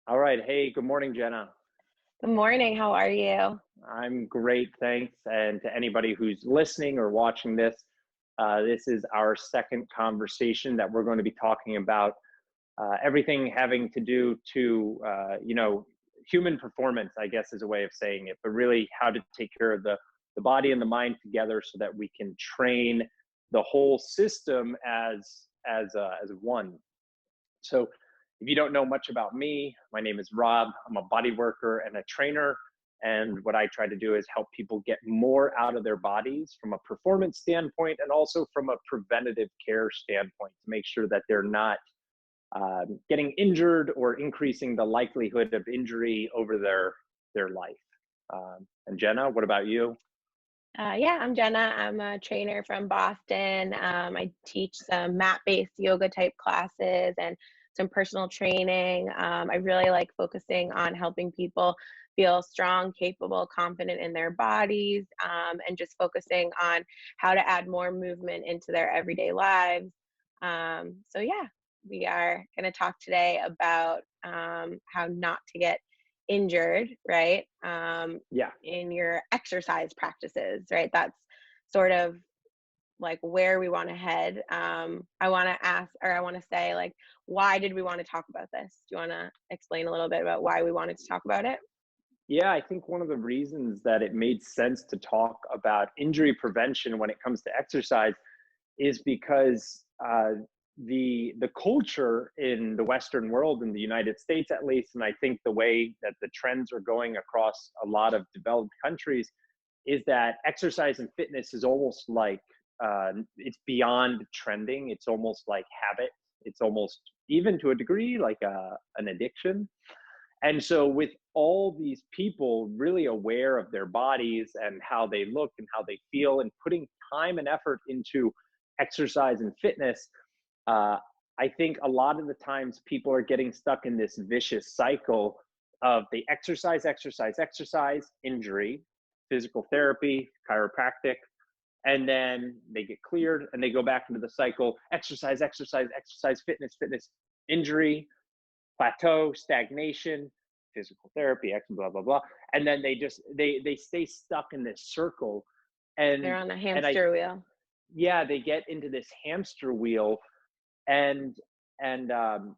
All right. Hey, good morning, Jenna. Good morning. How are you? I'm great, thanks. And to anybody who's listening or watching this is our second conversation that we're going to be talking about everything having to do to, human performance, I guess is a way of saying it, but really how to take care of the body and the mind together so that we can train the whole system as one. So, if you don't know much about me, my name is Rob. I'm a body worker and a trainer. And what I try to do is help people get more out of their bodies from a performance standpoint and also from a preventative care standpoint to make sure that they're not getting injured or increasing the likelihood of injury over their life. And Jenna, what about you? Yeah, I'm Jenna. I'm a trainer from Boston. I teach some mat-based yoga type classes and some personal training. I really like focusing on helping people feel strong, capable, confident in their bodies, and just focusing on how to add more movement into their everyday lives. So yeah, we are going to talk today about how not to get injured, right? Yeah. In your exercise practices, right? That's sort of like where we want to head. I want to ask, or I want to say, like, why did we want to talk about this? Do you want to explain a little bit about why we wanted to talk about it? Yeah, I think one of the reasons that it made sense to talk about injury prevention when it comes to exercise is because the culture in the Western world, in the United States at least, and I think the way that the trends are going across a lot of developed countries, is that exercise and fitness is almost like it's beyond trending. It's almost like habit. It's almost even to a degree like an addiction. And so, with all these people really aware of their bodies and how they look and how they feel, and putting time and effort into exercise and fitness, uh, I think a lot of the times people are getting stuck in this vicious cycle of they exercise, injury, physical therapy, chiropractic, and then they get cleared and they go back into the cycle exercise, fitness, injury, plateau, stagnation, physical therapy, blah blah blah, and then they stay stuck in this circle, They're and on a and I hamster wheel. yeah, they get into this hamster wheel, and and um,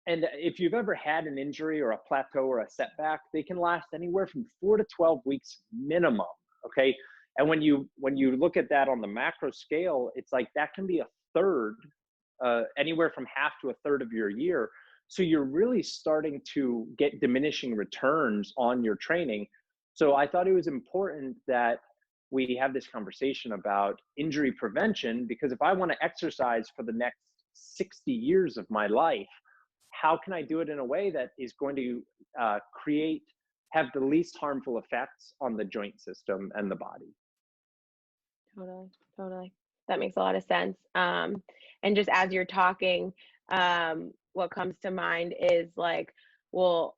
and if you've ever had an injury or a plateau or a setback, they can last anywhere from 4 to 12 weeks minimum. Okay, and when you look at that on the macro scale, it's like that can be a third, anywhere from half to a third of your year. So you're really starting to get diminishing returns on your training. So I thought it was important that we have this conversation about injury prevention, because if I want to exercise for the next 60 years of my life, how can I do it in a way that is going to create, have the least harmful effects on the joint system and the body? Totally, totally. That makes a lot of sense. And just as you're talking, what comes to mind is like, well,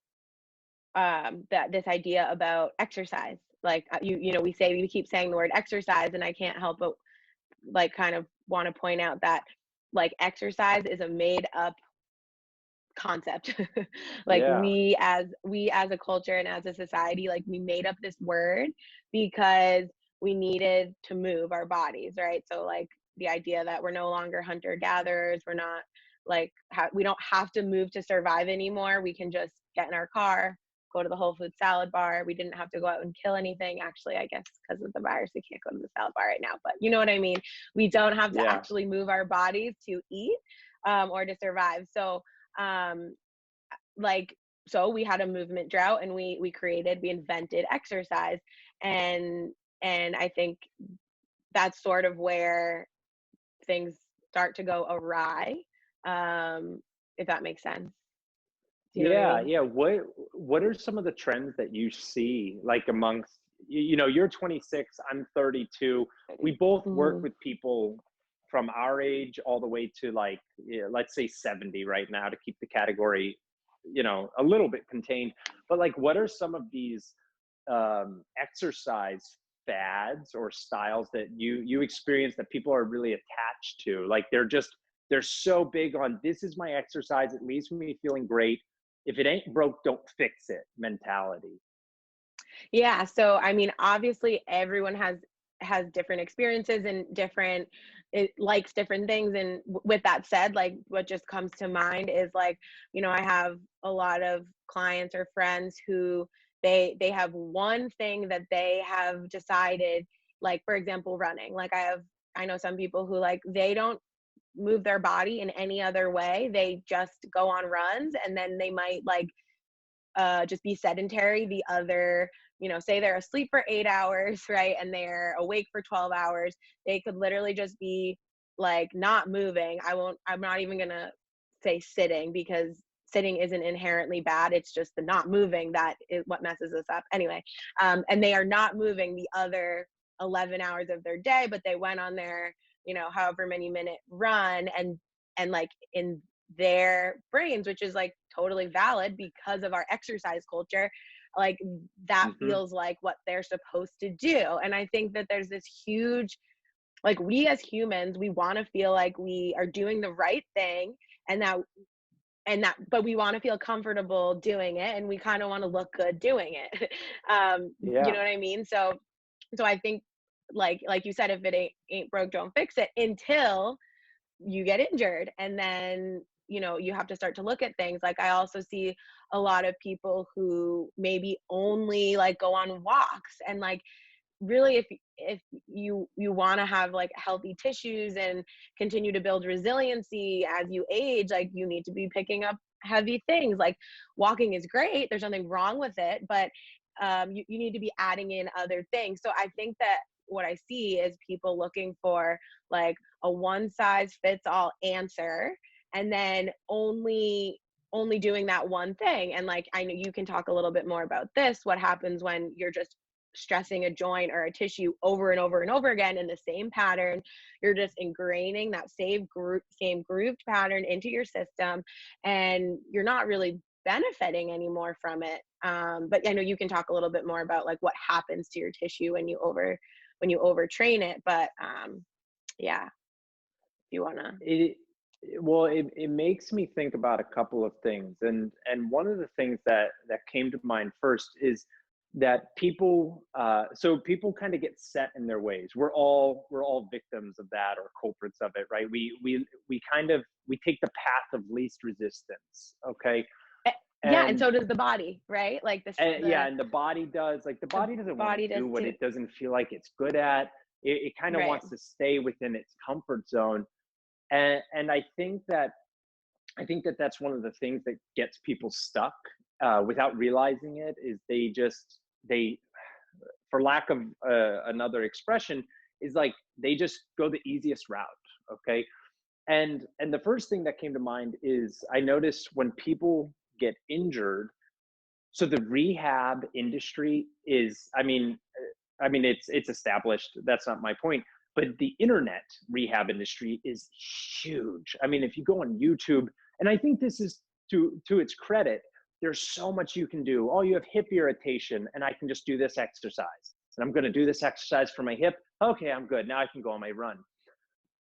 that this idea about exercise. Like we keep saying the word exercise, and I can't help but like kind of want to point out that like exercise is a made up concept. Like Yeah, we as a culture and as a society, like we made up this word because we needed to move our bodies, right? So like the idea that we're no longer hunter gatherers, we're not like we don't have to move to survive anymore. We can just get in our car, go to the Whole Food salad bar. We didn't have to go out and kill anything. Actually, I guess because of the virus, we can't go to the salad bar right now. But you know what I mean? We don't have to yeah. actually move our bodies to eat, or to survive. So um like so we had a movement drought, and we invented exercise, and I think that's sort of where things start to go awry, if that makes sense. Do you know what I Yeah, mean? yeah. What are some of the trends that you see, like amongst, you're 26, I'm 32. We both work Mhm. with people from our age all the way to, like, let's say 70 right now, to keep the category, a little bit contained. But like, what are some of these exercise fads or styles that you experience that people are really attached to? Like they're so big on, this is my exercise, it leaves me feeling great. if it ain't broke, don't fix it mentality. Yeah, so I mean, obviously everyone has different experiences and different it likes different things, and with that said, like what just comes to mind is like, I have a lot of clients or friends who they have one thing that they have decided, like for example, running. Like I know some people who like they don't move their body in any other way. They just go on runs, and then they might like just be sedentary the other, say they're asleep for 8 hours, right, and they're awake for 12 hours. They could literally just be like not moving. I'm not even gonna say sitting, because sitting isn't inherently bad. It's just the not moving that is what messes us up anyway. And they are not moving the other 11 hours of their day, but they went on their, however many minute run, and like in their brains, which is like totally valid because of our exercise culture, like that Hmm. feels like what they're supposed to do. And I think that there's this huge, like we as humans, we want to feel like we are doing the right thing, and but we want to feel comfortable doing it, and we kind of want to look good doing it. You know Yeah. what I mean? So I think, like you said, if it ain't broke, don't fix it, until you get injured, and then you have to start to look at things. Like I also see a lot of people who maybe only like go on walks, and like really, if you want to have like healthy tissues and continue to build resiliency as you age, like you need to be picking up heavy things. Like walking is great, there's nothing wrong with it, but you need to be adding in other things. So I think that what I see is people looking for like a one size fits all answer, and then only doing that one thing. And like I know you can talk a little bit more about this, what happens when you're just stressing a joint or a tissue over and over and over again in the same pattern. You're just ingraining that same grooved pattern into your system, and you're not really benefiting anymore from it. But I know you can talk a little bit more about like what happens to your tissue when you overtrain it. But yeah, if you wanna. It well, it makes me think about a couple of things, and one of the things that came to mind first is that people, so people kind of get set in their ways. We're all victims of that, or culprits of it, right? We kind of we take the path of least resistance, okay? Yeah, and And so does the body, right? Like this, yeah, and the body does, like, the the body doesn't want to body does do what too. it doesn't feel like it's good at. It kind of Right. wants to stay within its comfort zone. And I think that that's one of the things that gets people stuck, without realizing it, is they, for lack of another expression, is like they just go the easiest route. Okay. And the first thing that came to mind is I notice when people get injured, so the rehab industry is, I mean, it's established. That's not my point. But the internet rehab industry is huge. I mean, if you go on YouTube, and I think this is to its credit, there's so much you can do. Oh, you have hip irritation, and I can just do this exercise. And I'm going to do this exercise for my hip. Okay, I'm good. Now I can go on my run.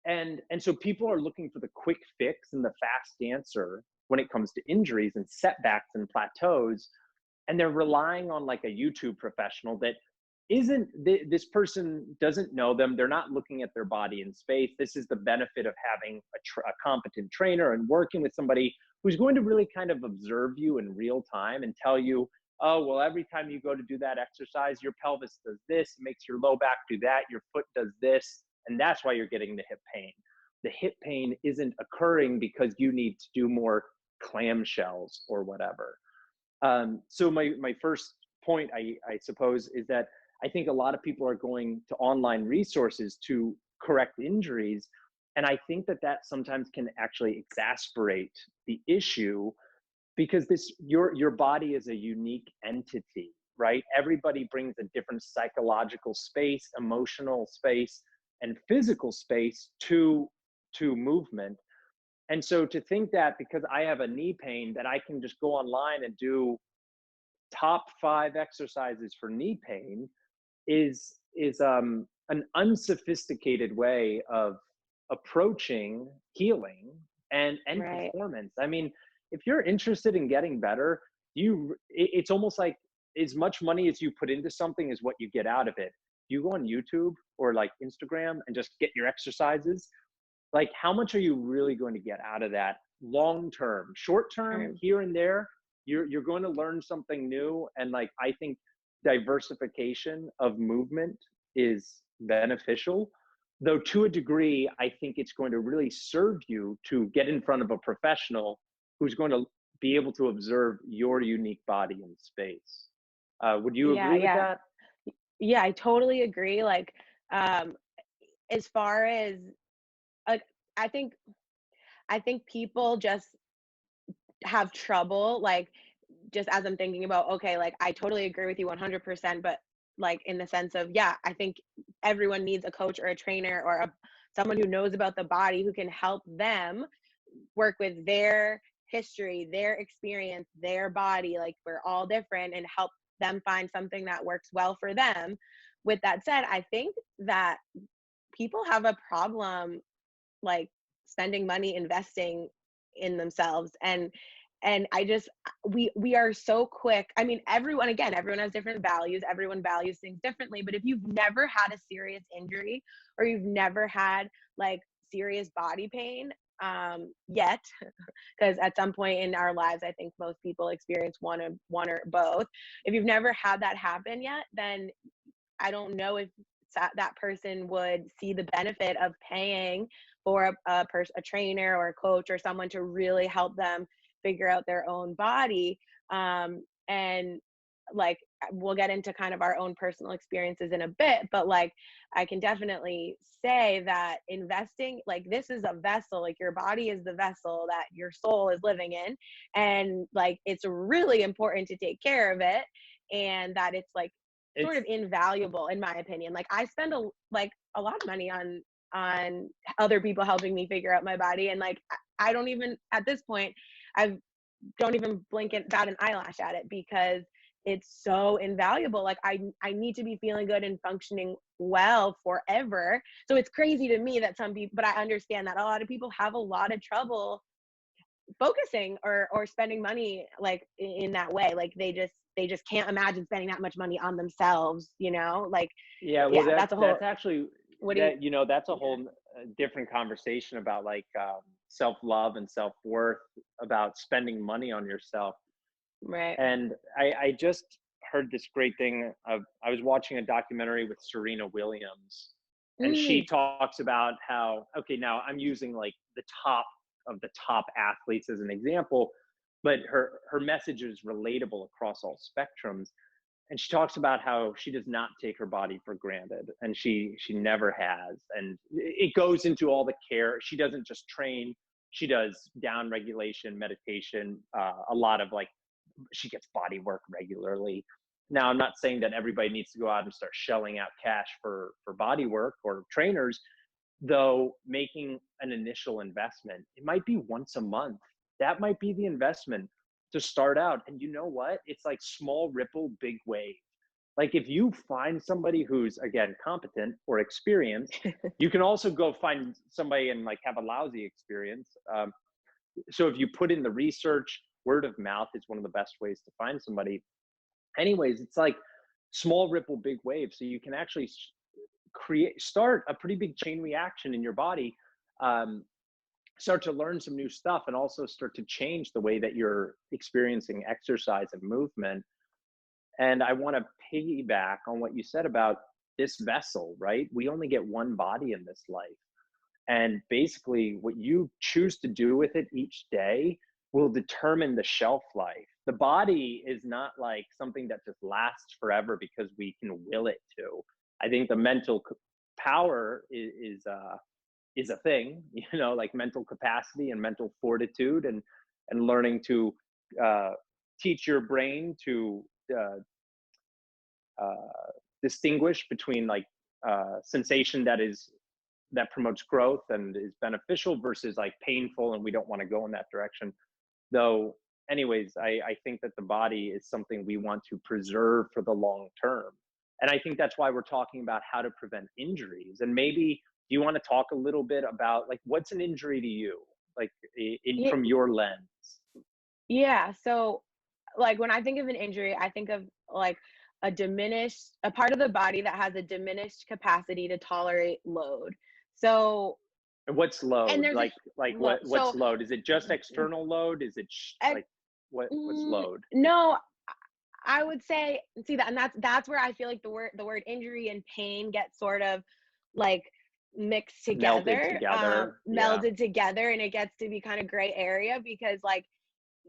And so people are looking for the quick fix and the fast answer when it comes to injuries and setbacks and plateaus, and they're relying on like a YouTube professional that isn't this person doesn't know them. They're not looking at their body in space. This is the benefit of having a competent trainer and working with somebody who's going to really kind of observe you in real time and tell you, oh, well, every time you go to do that exercise, your pelvis does this, makes your low back do that, your foot does this, and that's why you're getting the hip pain. The hip pain isn't occurring because you need to do more clamshells or whatever. So my first point, I suppose, is that I think a lot of people are going to online resources to correct injuries, and I think that that sometimes can actually exasperate the issue, because your body is a unique entity, right? Everybody brings a different psychological space, emotional space, and physical space to movement. And so to think that because I have a knee pain that I can just go online and do top 5 exercises for knee pain is an unsophisticated way of approaching healing and Right. performance. I mean, if you're interested in getting better, it's almost like as much money as you put into something is what you get out of it. You go on YouTube or like Instagram and just get your exercises, like how much are you really going to get out of that long term? Short term, here and there, you're going to learn something new. And like I think diversification of movement is beneficial, though to a degree I think it's going to really serve you to get in front of a professional who's going to be able to observe your unique body in space. Would you Yeah, agree with yeah. that? Yeah, I totally agree. Like, um, as far as like, I think I think people just have trouble, like, just as I'm thinking about, okay, like I totally agree with you 100%, but like in the sense of, yeah, I think everyone needs a coach or a trainer or someone who knows about the body who can help them work with their history, their experience, their body. Like we're all different, and help them find something that works well for them. With that said, I think that people have a problem like spending money investing in themselves, and I just we are so quick. I mean, everyone has different values, everyone values things differently, but if you've never had a serious injury or you've never had like serious body pain yet, because at some point in our lives I think most people experience one or both. If you've never had that happen yet, then I don't know if that person would see the benefit of paying for a trainer or a coach or someone to really help them figure out their own body. And like we'll get into kind of our own personal experiences in a bit, but like I can definitely say that investing, like this is a vessel, like your body is the vessel that your soul is living in, and like it's really important to take care of it, and that it's like sort It's of invaluable in my opinion. Like I spend a lot of money on other people helping me figure out my body, and like I don't even at this point I don't even blink and bat an eyelash at it because it's so invaluable. Like I need to be feeling good and functioning well forever. So it's crazy to me that some people, but I understand that a lot of people have a lot of trouble focusing or spending money like in that way. Like they just can't imagine spending that much money on themselves, like Yeah, well, yeah, that's a whole, that's actually what do you, that that's a yeah, whole different conversation about like self-love and self-worth, about spending money on yourself. right. And I just heard this great thing of, I was watching a documentary with Serena Williams, and she Mm, talks about how, okay, now I'm using like the top of the top athletes as an example, but her message is relatable across all spectrums. And she talks about how she does not take her body for granted, and she never has. And it goes into all the care. She doesn't just train, she does down regulation, meditation, a lot of like, she gets body work regularly. Now, I'm not saying that everybody needs to go out and start shelling out cash for body work or trainers, though making an initial investment, it might be once a month. That might be the investment to start out. And you know what? It's like small ripple, big wave. Like if you find somebody who's again competent or experienced, you can also go find somebody and like have a lousy experience. So if you put in the research, word of mouth is one of the best ways to find somebody. Anyways, it's like small ripple, big wave. So you can actually start a pretty big chain reaction in your body, um, start to learn some new stuff, and also start to change the way that you're experiencing exercise and movement. And I want to piggyback on what you said about this vessel, right? We only get one body in this life. And basically, what you choose to do with it each day will determine the shelf life. The body is not like something that just lasts forever because we can will it to. I think the mental power is a thing, like mental capacity and mental fortitude, and learning to uh, teach your brain to uh, distinguish between like sensation that promotes growth and is beneficial versus like painful and we don't want to go in that direction. Though, anyways, I think that the body is something we want to preserve for the long term. And I think that's why we're talking about how to prevent injuries. And maybe do you want to talk a little bit about like what's an injury to you, like yeah, from your lens? Yeah, so, like, when I think of an injury, I think of, like, a part of the body that has a diminished capacity to tolerate load. So And what's and load? there's a What's load? Is it just external load? Is it ex like what's load? no, I would say see that, and that's where I feel like the word injury and pain get sort of, like, mixed Melded together, together. Yeah. melded together, and it gets to be kinda gray area because, like,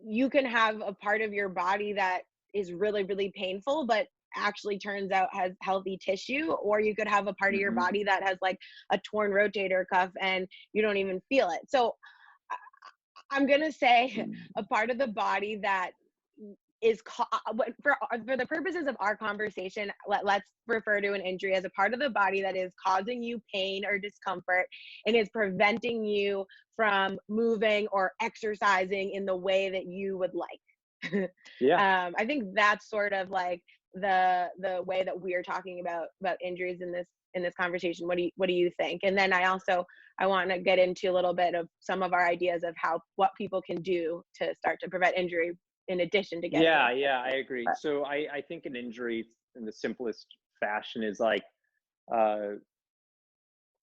you can have a part of your body that is really, really painful, but actually turns out has healthy tissue, or you could have a part of your Hmm. body that has like a torn rotator cuff and you don't even feel it. So I'm gonna say a part of the body that is for the purposes of our conversation, let's refer to an injury as a part of the body that is causing you pain or discomfort and is preventing you from moving or exercising in the way that you would like. Yeah. I think that's sort of like the way that we're talking about injuries in this conversation. What do you think? And then I want to get into a little bit of some of our ideas of what people can do to start to prevent injury in addition to getting Yeah, it yeah, I fixed. agree. But So I think an injury in the simplest fashion is like uh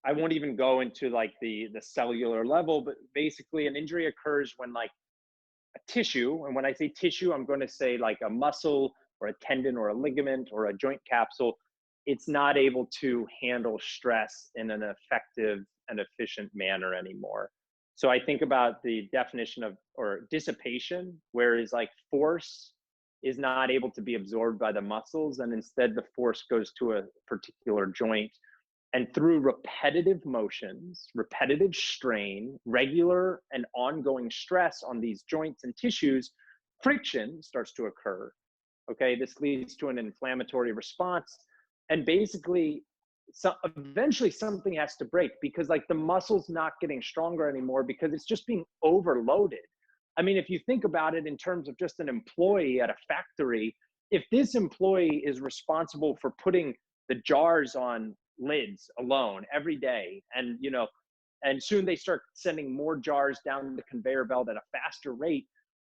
I won't even go into like the cellular level, but basically an injury occurs when like a tissue, and when I say tissue, I'm going to say like a muscle or a tendon or a ligament or a joint capsule, it's not able to handle stress in an effective and efficient manner anymore. So I think about the definition of or dissipation, whereas like force is not able to be absorbed by the muscles, and instead the force goes to a particular joint, and through repetitive motions, repetitive strain, regular and ongoing stress on these joints and tissues, friction starts to occur. Okay, this leads to an inflammatory response. And basically, so eventually something has to break because like the muscle's not getting stronger anymore because it's just being overloaded. I mean, if you think about it in terms of just an employee at a factory, if this employee is responsible for putting the jars on lids alone every day, and and soon they start sending more jars down the conveyor belt at a faster rate,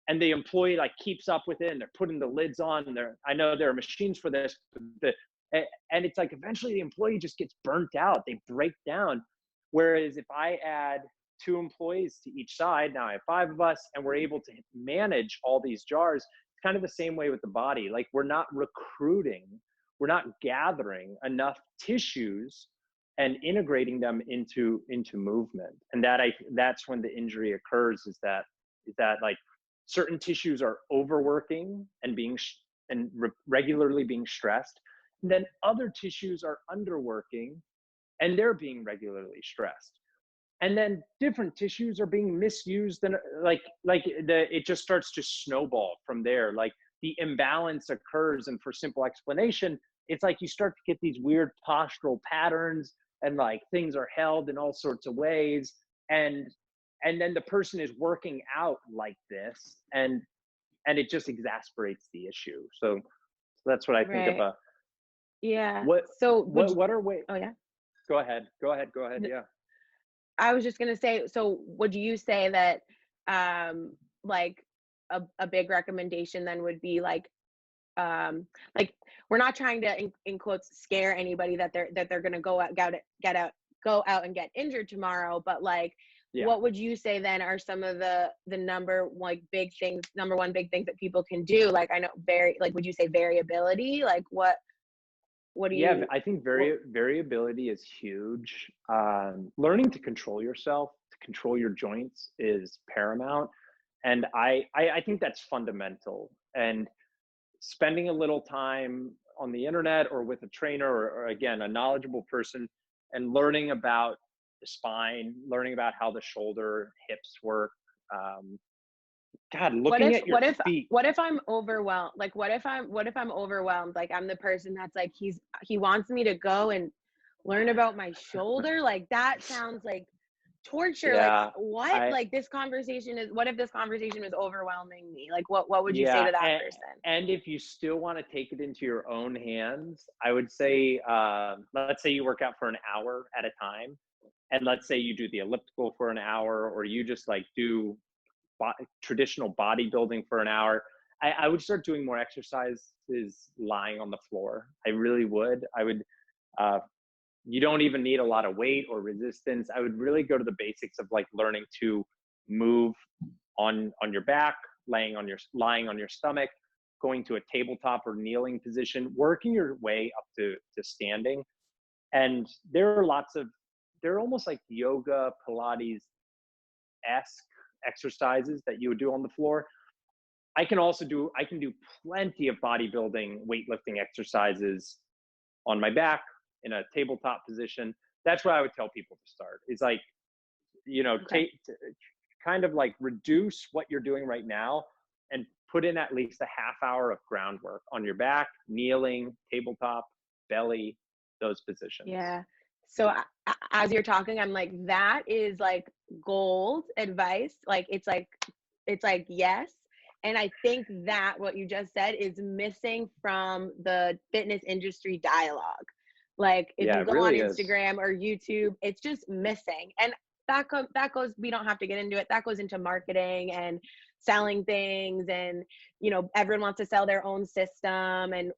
and the employee like keeps up with it, and they're putting the lids on, and I know there are machines for this, and it's like eventually the employee just gets burnt out, they break down. Whereas if I add two employees to each side, now I have five of us, and we're able to manage all these jars. It's kind of the same way with the body. Like we're not recruiting, we're not gathering enough tissues and integrating them into movement, and that's when the injury occurs. Is that like certain tissues are overworking and regularly being stressed, and then other tissues are underworking and they're being regularly stressed, and then different tissues are being misused, and it just starts to snowball from there. Like the imbalance occurs, and for simple explanation, it's like you start to get these weird postural patterns, and like things are held in all sorts of ways, and then the person is working out like this, and it just exasperates the issue. So that's what I think right, about. yeah. what So what are way oh yeah. go ahead, N- yeah. I was just gonna say, so would you say that like a big recommendation then would be like we're not trying to in quotes scare anybody that they're going to go out and get injured tomorrow, but like Yeah. what would you say then are some of the number one big things that people can do? Like I know would you say variability? Like what do Yeah, you I think what variability is huge. Learning to control yourself, to control your joints is paramount. And I think that's fundamental. And spending a little time on the internet or with a trainer, or again, a knowledgeable person, and learning about the spine, learning about how the shoulder, hips work. Um, God, what looking if at your what if feet. what if I'm overwhelmed? Like what if I'm overwhelmed? Like I'm the person that's like he wants me to go and learn about my shoulder. Like that sounds like torture. Like Yeah, what? I Like this conversation is what if this conversation is overwhelming me? Like what would you say Yeah, to that person? and if you still want to take it into your own hands, I would say, let's say you work out for an hour at a time, and let's say you do the elliptical for an hour, or you just like do traditional bodybuilding for an hour. I would start doing more exercises lying on the floor. I really would. I would, you don't even need a lot of weight or resistance. I would really go to the basics of like learning to move on your back, lying on your stomach, going to a tabletop or kneeling position, working your way up to standing. And there are almost like yoga, Pilates-esque exercises that you would do on the floor. I can do plenty of bodybuilding, weightlifting exercises on my back in a tabletop position. That's where I would tell people to start. It's like, kind of like reduce what you're doing right now and put in at least a half hour of groundwork on your back, kneeling, tabletop, belly, those positions. Yeah. So as you're talking, I'm like, that is like gold advice. Like, it's like, yes. And I think that what you just said is missing from the fitness industry dialogue. Like, if you go really on Instagram or YouTube, it's just missing. And that goes, we don't have to get into it. That goes into marketing and selling things. And, everyone wants to sell their own system and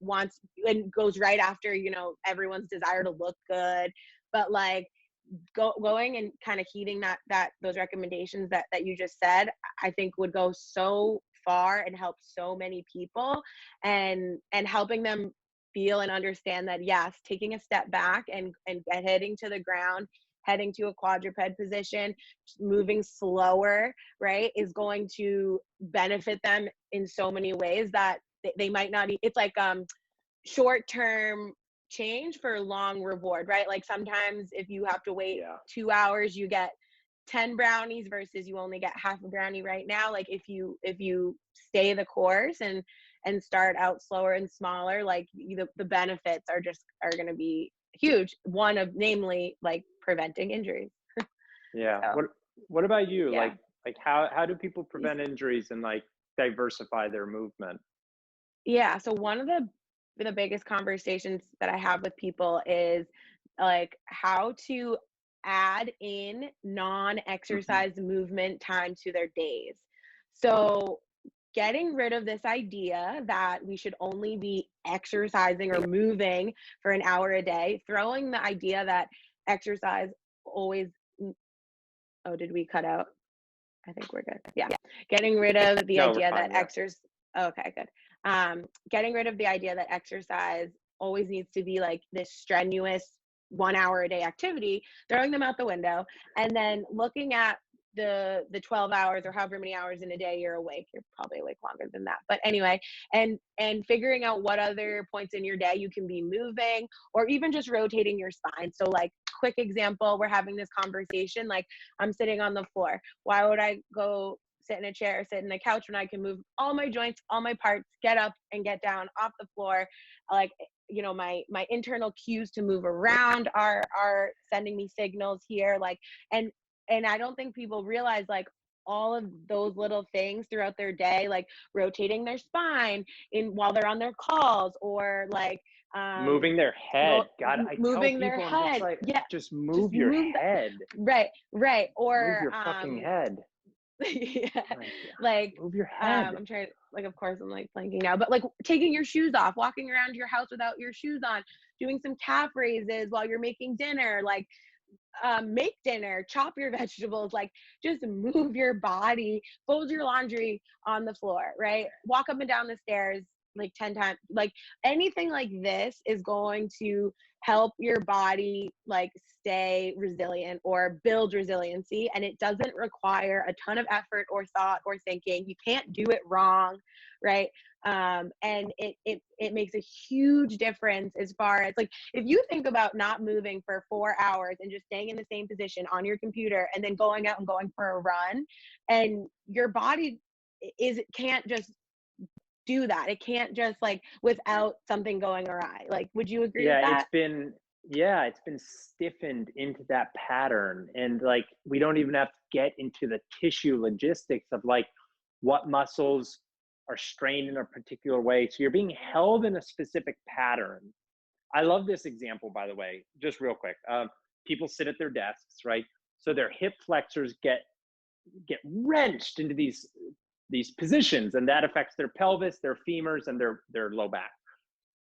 goes right after, everyone's desire to look good. But like, going and kind of heeding those recommendations that you just said, I think would go so far and help so many people, and helping them feel and understand that, yes, taking a step back and heading to the ground, heading to a quadruped position, moving slower, right, is going to benefit them in so many ways that they might not. It's like short-term change for long reward, right? Like, sometimes if you have to wait 2 hours, you get 10 brownies versus you only get half a brownie right now. Like, if you stay the course and start out slower and smaller, like, the benefits are going to be huge. One of, namely, like, preventing injuries. Yeah. So, what about you? Yeah. Like how do people prevent injuries and like diversify their movement? Yeah. So one of the biggest conversations that I have with people is like how to add in non-exercise movement time to their days. So getting rid of this idea that we should only be exercising or moving for an hour a day, throwing the idea that exercise always, oh, did we cut out? I think we're good. Yeah. Getting rid of the idea that exercise, okay, good. Getting rid of the idea that exercise always needs to be like this strenuous 1 hour a day activity, throwing them out the window, and then looking at the 12 hours or however many hours in a day you're awake. You're probably awake longer than that, but anyway, and figuring out what other points in your day you can be moving, or even just rotating your spine. So like, quick example, we're having this conversation, like, I'm sitting on the floor. Why would I go sit in a chair, sit in the couch, when I can move all my joints, all my parts, get up and get down off the floor? Like, my internal cues to move around are sending me signals here. Like, and I don't think people realize, like, all of those little things throughout their day, like rotating their spine while they're on their calls, or like moving their head. God, I moving tell people, their head. Like, yeah, just move your head. Right. Or move your fucking head. Yeah, like, move your head. I'm trying, like, of course I'm like blanking now, but like taking your shoes off, walking around your house without your shoes on, doing some calf raises while you're making dinner, like, make dinner, chop your vegetables, like, just move your body, fold your laundry on the floor, right? Walk up and down the stairs like 10 times. Like, anything like this is going to help your body like stay resilient or build resiliency, and it doesn't require a ton of effort or thought or thinking. You can't do it wrong, right? And it makes a huge difference as far as, like, if you think about not moving for 4 hours and just staying in the same position on your computer and then going out and going for a run, and your body can't just do that. It can't just, like, without something going awry. Like, would you agree with that? It's been stiffened into that pattern, and like, we don't even have to get into the tissue logistics of like what muscles are strained in a particular way. So you're being held in a specific pattern. I love this example, by the way, just real quick. People sit at their desks, right? So their hip flexors get get wrenched into these positions, and that affects their pelvis, their femurs, and their low back.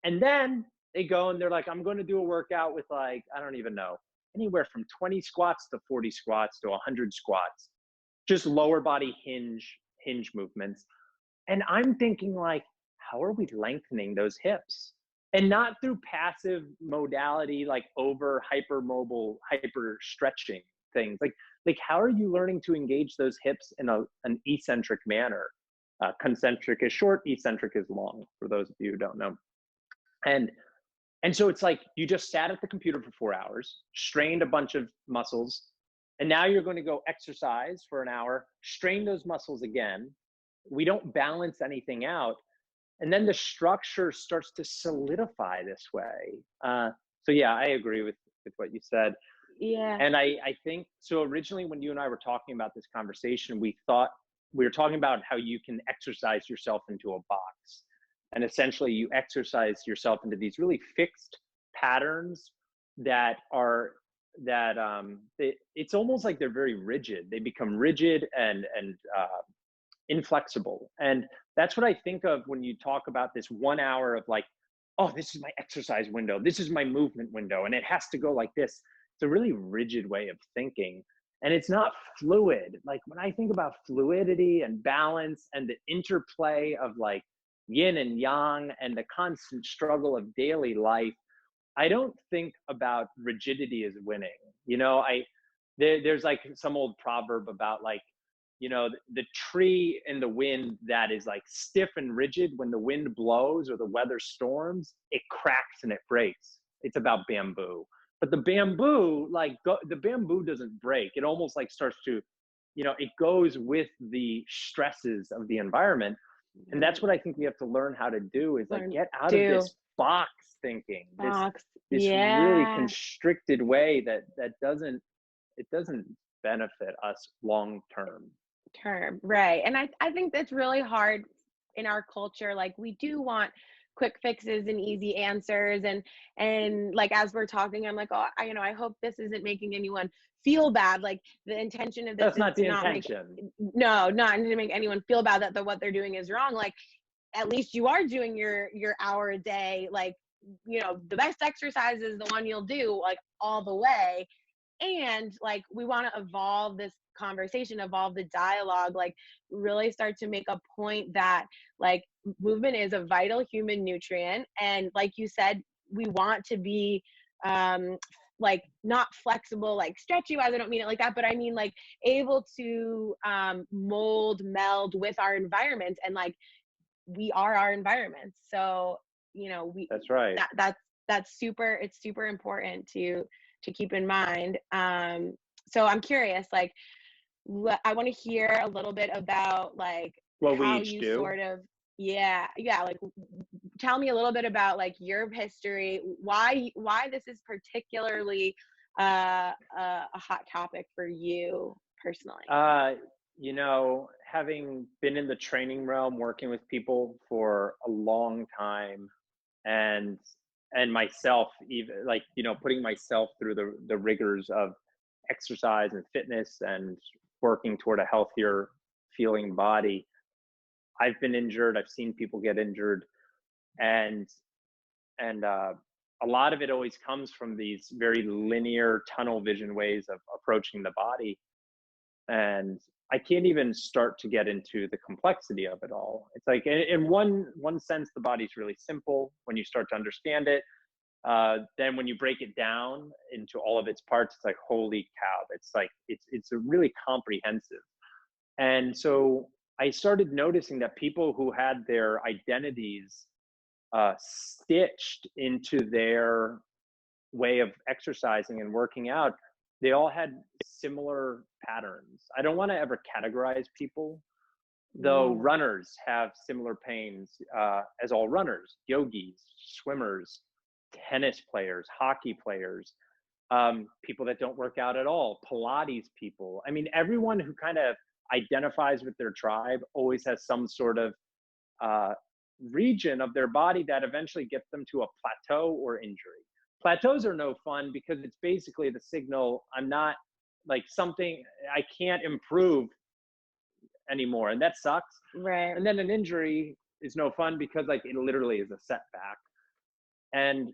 And then they go and they're like, I'm going to do a workout with, like, I don't even know, anywhere from 20 squats to 40 squats to 100 squats, just lower body hinge movements. And I'm thinking, like, how are we lengthening those hips? And not through passive modality, like over hypermobile, hyper stretching things. Like how are you learning to engage those hips in an eccentric manner? Concentric is short, eccentric is long, for those of you who don't know. And so it's like you just sat at the computer for 4 hours, strained a bunch of muscles, and now you're going to go exercise for an hour, strain those muscles again. We don't balance anything out. And then the structure starts to solidify this way. So yeah, I agree with what you said. Yeah. And I think, so originally when you and I were talking about this conversation, we were talking about how you can exercise yourself into a box. And essentially you exercise yourself into these really fixed patterns that it's almost like they're very rigid. They become rigid and inflexible. And that's what I think of when you talk about this 1 hour of, like, oh, this is my exercise window, this is my movement window, and it has to go like this. It's a really rigid way of thinking, and it's not fluid. Like, when I think about fluidity and balance and the interplay of, like, yin and yang and the constant struggle of daily life, I don't think about rigidity as winning. You know, there's like some old proverb about, like, you know, the tree in the wind that is, like, stiff and rigid, when the wind blows or the weather storms, it cracks and it breaks. It's about bamboo. But the bamboo, the bamboo doesn't break. It almost, like, starts to, you know, it goes with the stresses of the environment. And that's what I think we have to learn how to do, is, like, get out of this box thinking, this really constricted way that doesn't benefit us long term. Right. And I think that's really hard in our culture. Like, we do want quick fixes and easy answers, and like, as we're talking, I'm like, oh, I hope this isn't making anyone feel bad. Like, the intention of this That's is not the to not intention. not to make anyone feel bad that what they're doing is wrong. Like, at least you are doing your hour a day. Like, the best exercise is the one you'll do, like, all the way. And, like, we want to evolve this conversation, evolve the dialogue, like, really start to make a point that, like, movement is a vital human nutrient. And, like you said, we want to be like, not flexible, like stretchy wise, I don't mean it like that, but I mean, like, able to meld with our environment. And, like, we are our environments. So, That's right. That's super, it's super important to keep in mind. So I'm curious, like, I want to hear a little bit about, like, what how we each you do. sort of, like, tell me a little bit about, like, your history, why this is particularly a hot topic for you personally. Having been in the training realm, working with people for a long time, and myself, even, like, putting myself through the rigors of exercise and fitness and working toward a healthier feeling body. I've been injured. I've seen people get injured, and a lot of it always comes from these very linear tunnel vision ways of approaching the body. And I can't even start to get into the complexity of it all. It's like, in one sense, the body's really simple when you start to understand it. Then when you break it down into all of its parts, it's like, holy cow, it's like, it's a really comprehensive. And so I started noticing that people who had their identities stitched into their way of exercising and working out, they all had similar patterns. I don't want to ever categorize people, though. Runners have similar pains as all runners, yogis, swimmers, tennis players, hockey players, people that don't work out at all, Pilates people. I mean, everyone who kind of identifies with their tribe always has some sort of region of their body that eventually gets them to a plateau or injury. Plateaus are no fun because it's basically the signal, I'm not, like, something, I can't improve anymore. And that sucks. Right. And then an injury is no fun because like it literally is a setback. And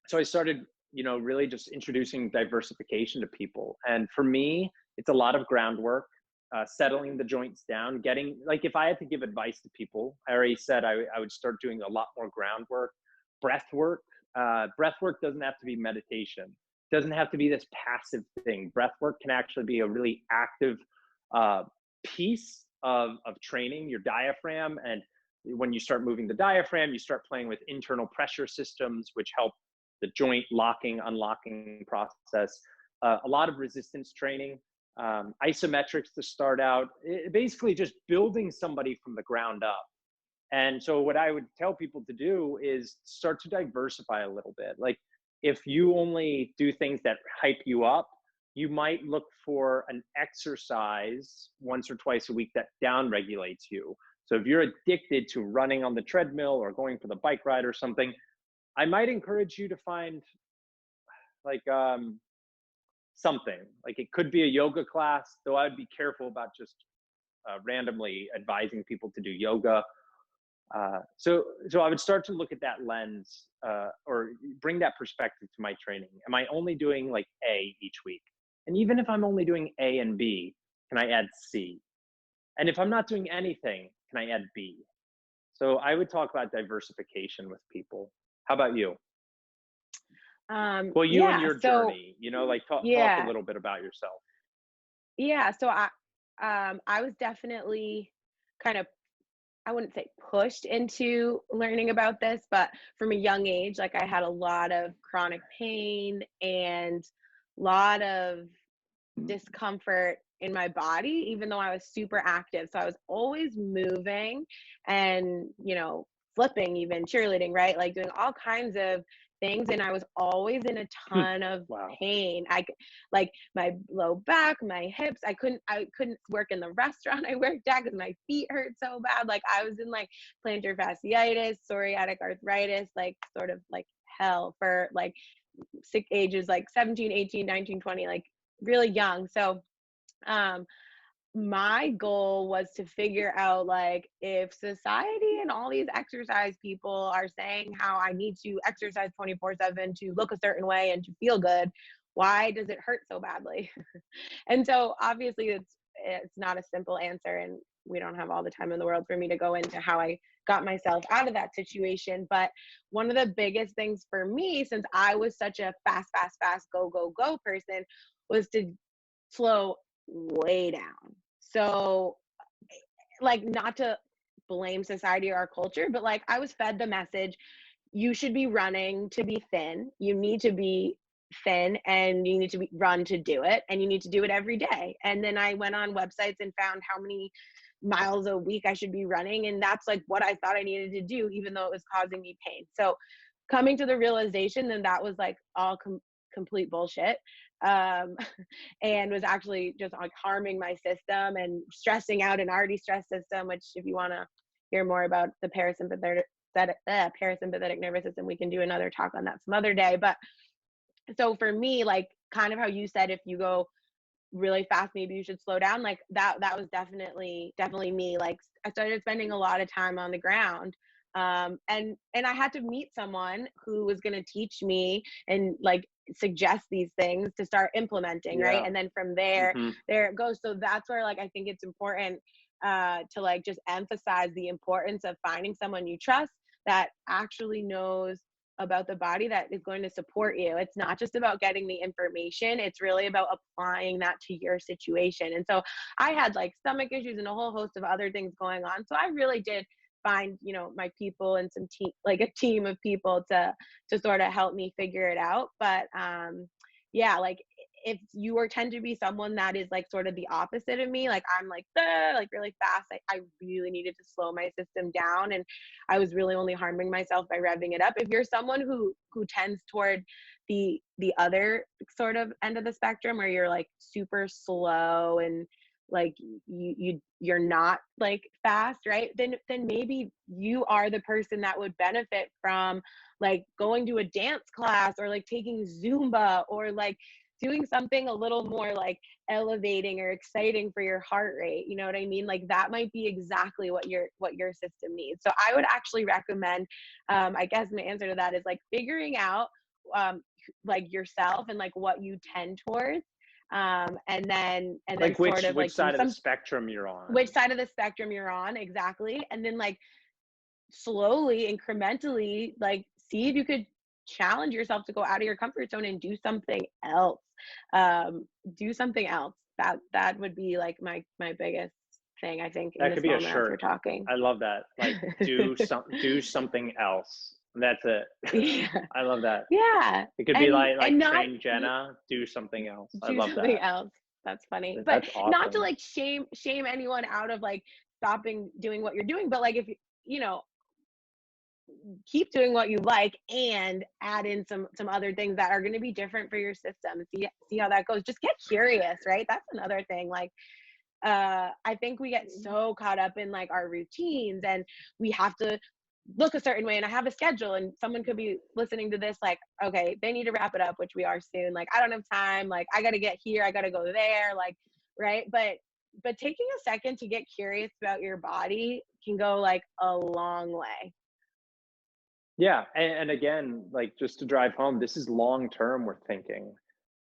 so I started, really just introducing diversification to people. And for me, it's a lot of groundwork, settling the joints down, getting, like, if I had to give advice to people, I already said I would start doing a lot more groundwork, breath work. Breath work doesn't have to be meditation, doesn't have to be this passive thing. Breath work can actually be a really active piece of training your diaphragm. And when you start moving the diaphragm, you start playing with internal pressure systems, which help the joint locking, unlocking process. A lot of resistance training, isometrics to start out, basically just building somebody from the ground up. And so what I would tell people to do is start to diversify a little bit. Like if you only do things that hype you up, you might look for an exercise once or twice a week that down regulates you. So if you're addicted to running on the treadmill or going for the bike ride or something, I might encourage you to find like something. Like it could be a yoga class, though I'd be careful about just randomly advising people to do yoga. So I would start to look at that lens or bring that perspective to my training. Am I only doing like A each week? And even if I'm only doing A and B, can I add C? And if I'm not doing anything, can I add B? So I would talk about diversification with people. How about you? Well, you and Yeah. your So journey, like talk a yeah, little bit about yourself. yeah. So I was definitely kind of, I wouldn't say pushed into learning about this, but from a young age, like I had a lot of chronic pain and a lot of discomfort in my body, even though I was super active. So I was always moving and, flipping, even cheerleading, right? Like doing all kinds of things. And I was always in a ton of Wow. pain. Like my low back, my hips, I couldn't work in the restaurant I worked at because my feet hurt so bad. Like I was in like plantar fasciitis, psoriatic arthritis, like sort of like hell for like sick ages, like 17, 18, 19, 20, like really young. So my goal was to figure out like if society and all these exercise people are saying how I need to exercise 24/7 to look a certain way and to feel good, why does it hurt so badly? And so obviously it's not a simple answer, and we don't have all the time in the world for me to go into how I got myself out of that situation. But one of the biggest things for me, since I was such a fast, fast, fast, go, go, go person, was to slow way down. So, like, not to blame society or our culture, but like I was fed the message, you should be running to be thin. You need to be thin and you need to run to do it, and you need to do it every day. And then I went on websites and found how many miles a week I should be running, and that's like what I thought I needed to do, even though it was causing me pain. So coming to the realization then that was like all complete bullshit, um, and was actually just like harming my system and stressing out an already stressed system, which if you want to hear more about the parasympathetic nervous system, we can do another talk on that some other day. But so for me, like kind of how you said, if you go really fast, maybe you should slow down. Like that was definitely me. Like I started spending a lot of time on the ground. And I had to meet someone who was going to teach me and like suggest these things to start implementing, right? Yeah. And then from there, Mm-hmm. there it goes. So that's where like I think it's important to like just emphasize the importance of finding someone you trust that actually knows about the body, that is going to support you. It's not just about getting the information, it's really about applying that to your situation. And so I had like stomach issues and a whole host of other things going on. So I really did find, my people and some team, like a team of people to sort of help me figure it out. But yeah, like if you are tend to be someone that is like sort of the opposite of me, like I'm like like really fast, I really needed to slow my system down, and I was really only harming myself by revving it up. If you're someone who tends toward the other sort of end of the spectrum, where you're like super slow and like you're not like fast, right? Then maybe you are the person that would benefit from like going to a dance class or like taking Zumba or like doing something a little more like elevating or exciting for your heart rate. You know what I mean? Like that might be exactly what your system needs. So I would actually recommend, I guess my answer to that is like figuring out like yourself and like what you tend towards. And then Like sort of which like do side of the some, spectrum you're on. which side of the spectrum you're on exactly, and then like slowly, incrementally, like see if you could challenge yourself to go out of your comfort zone and do something else. Do something else. That would be like my biggest thing, I think, in That could this be a moment as we're shirt. talking. I love that. Like do something else. That's it. Yeah. I love that. Yeah. It could be And like not train Jenna, do something else. I do love something that. else. That's funny. But That's not to awesome. like shame anyone out of like stopping doing what you're doing, but like if you know, keep doing what you like and add in some other things that are going to be different for your system. See how that goes. Just get curious, right? That's another thing. Like I think we get so caught up in like our routines, and we have to look a certain way, and I have a schedule, and someone could be listening to this like, okay, they need to wrap it up, which we are soon. Like I don't have time, like I got to get here, I got to go there, like, right? But taking a second to get curious about your body can go like a long way. Yeah, and again, like just to drive home, this is long term we're thinking.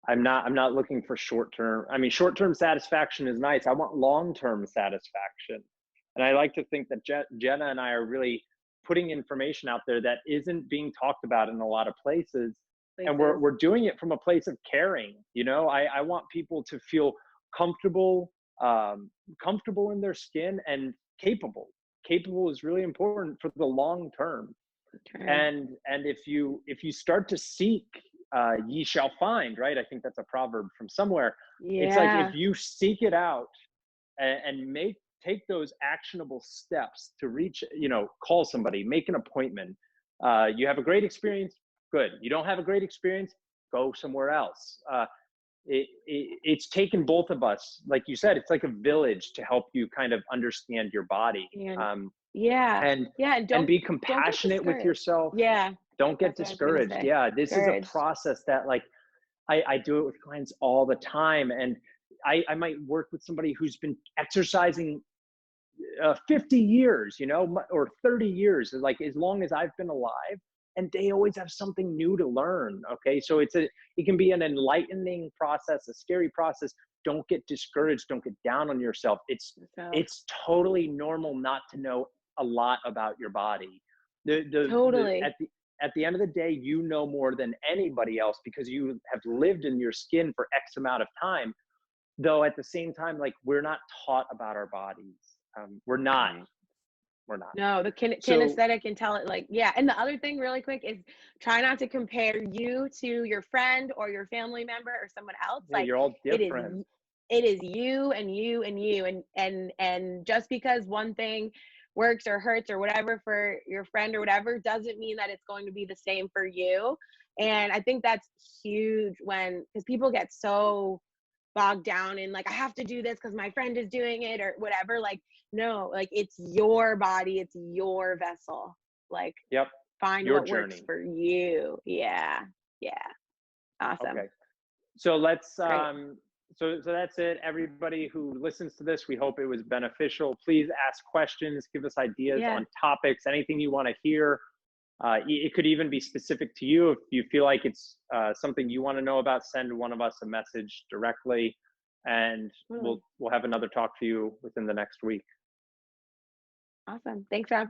I'm not looking for short term. I mean, short term satisfaction is nice. I want long term satisfaction. And I like to think that Jenna and I are really putting information out there that isn't being talked about in a lot of places. And Places. we're doing it from a place of caring. You know, I want people to feel comfortable, comfortable in their skin and capable. Capable is really important for the long term. Okay. And if you start to seek, ye shall find, right? I think that's a proverb from somewhere. It's like if Yeah. you seek it out and take those actionable steps to reach, call somebody, make an appointment. You have a great experience, good. You don't have a great experience, go somewhere else. It's taken both of us, like you said, it's like a village to help you kind of understand your body. And um, yeah. and Yeah. And and be don't get compassionate with discouraged. yourself. Yeah. Don't get That's what I was gonna discouraged. say. Yeah, this is a Discouraged. process that like I do it with clients all the time. And I might work with somebody who's been exercising 50 years, or 30 years, like as long as I've been alive, and they always have something new to learn. Okay, so it can be an enlightening process, a scary process. Don't get discouraged, don't get down on yourself. it's So it's totally normal not to know a lot about your body. totally. At the end of the day, you know more than anybody else because you have lived in your skin for X amount of time. Though at the same time, like we're not taught about our bodies. We're not. Right. We're not. No, the So kinesthetic and tell it like, yeah. And the other thing really quick is try not to compare you to your friend or your family member or someone else. yeah, Like you're all it is different. it is you and you and you, and just because one thing works or hurts or whatever for your friend or whatever doesn't mean that it's going to be the same for you. And I think that's huge when, because people get so bogged down in like I have to do this because my friend is doing it or whatever. Like no, like it's your body, it's your vessel. Like Yep. find Your what works journey. for you. Yeah. Yeah. Awesome. Okay. So let's Great. so that's it. Everybody who listens to this, we hope it was beneficial. Please ask questions, give us ideas Yeah. on topics, anything you want to hear. It could even be specific to you. If you feel like it's something you want to know about, send one of us a message directly, and Totally. we'll have another talk for you within the next week. Awesome. Thanks, Rob.